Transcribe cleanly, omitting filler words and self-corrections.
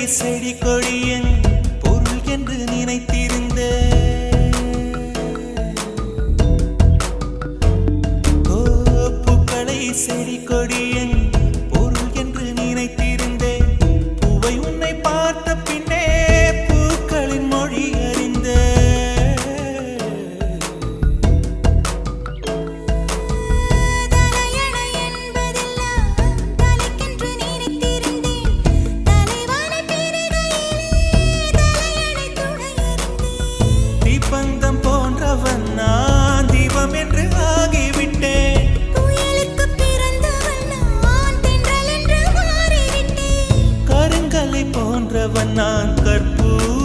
செடி கொடியன் பொருள் என்று நினைத்திருந்த பூக்களை செடி கொடியன் பொருள் என்று நினைத்திருந்தேன். பூவை உன்னை பார்த்த பின்னே பூக்களின் மொழி அறிந்த பந்தம் போன்றவன் நான் தீபம் என்று ஆகிவிட்டேன். கருங்கலை போன்றவன் நான் கற்பூரம்